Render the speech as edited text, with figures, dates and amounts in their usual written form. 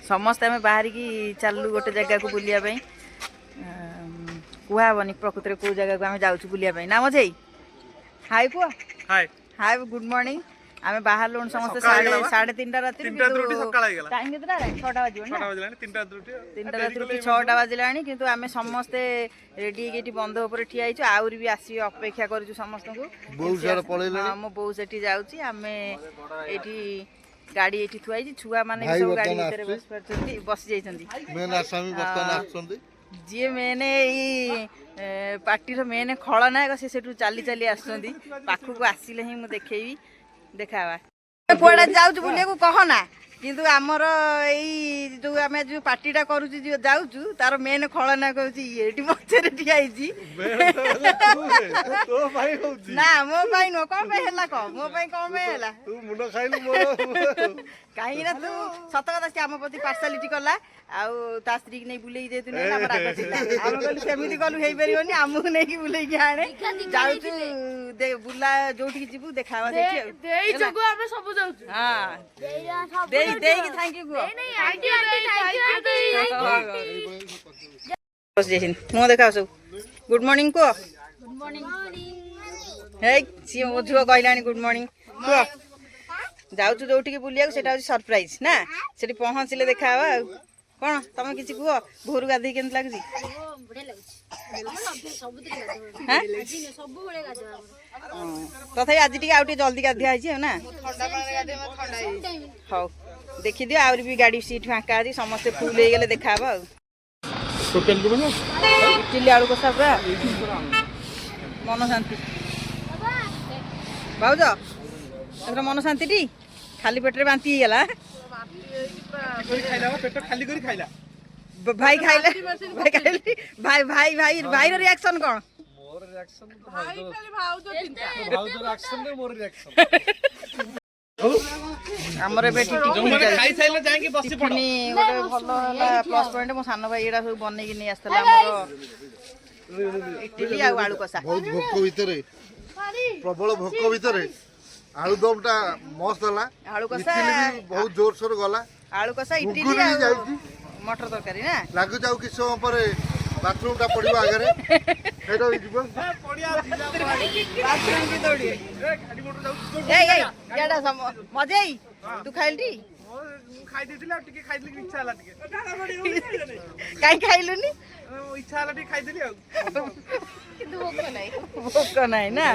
समस्ते आम बाहर की चलू गोटे जगह को बुलिया कहबनी प्रकृति कौ जगह को आम जाऊँ बुलिया ना मजे हाय पुआ हाय हाय गुड मॉर्निंग आम बाहर लुण समस्त साढ़े 3टा राति टाइम के 6टा बाज 3टा राति 6टा बाजिला कि आम समस्ते रेडी ये बंध उपर ठिया आहरी भी आस अपेक्षा कर समस्त को मो बो से जाऊँगी आम ये गाड़ी ये थुआ छुआ मैंने सब गाड़ी भितर बस जाइए जी मेने पार्टी मेन खलनायक से चली चली आसखक आसिले ही मुझे देखेबी देखा पुआड़ा जाऊँ बुलिया कहना किंतु आमर यही जो आम जो पार्टीटा करूँ जाऊँ तार मेन खलनायक हूँ ये पचर ठिया ना मो नुह कौन कह मो कौन कहीं तू सत कथा से आम प्रति पार्सालीटी कला आ स्त्री की नहीं बुले सेमती कलु हो पार आमको नहीं बुले आने जाऊँ बुला जो जीवु देखा थैंक यू मुँह देखा सब गुड मॉर्निंग कह सी मो झुआ कहला गुड मॉर्निंग कह जाऊँ जो बुलिया से सरप्राइज ना से पहुँचले देखा कौन तुम किसी कह भोर गाधे के लगे तथा आज टे जल्दी गाधिया ना हाँ देखी दियो आउरी भी गाड़ी सीट फाँका अच्छी समस्ते फुल हो गले देखा इडली आलू कषा पूरा मन शांति भाज मन शांति टी खाली पेटे बांती गला भाई खाइला भाई भाई भाई भाई रिएक्शन कौन आमर प्लस पॉइंट मो सान भाई एटा सब बनई नहीं आसला इडली आलू कषा बहुत भोक भितर प्रबल भोक भितर आलू दमटा मस्त है आलू कषा बहुत जोर सोर गला आलू कषा इडली मटर तरकारी ना लागु जाऊ कि समय पर बाथरूम टा पड़िबो आगे हेडो जीव बाथरूम की दौड़ी ए याडा मजे तू खाइलटी खाई देथिला टिके खाई देली इच्छा हला टिके काई खाइलुनी इच्छा हला टिके खाई देली किंतु भोक नाही ना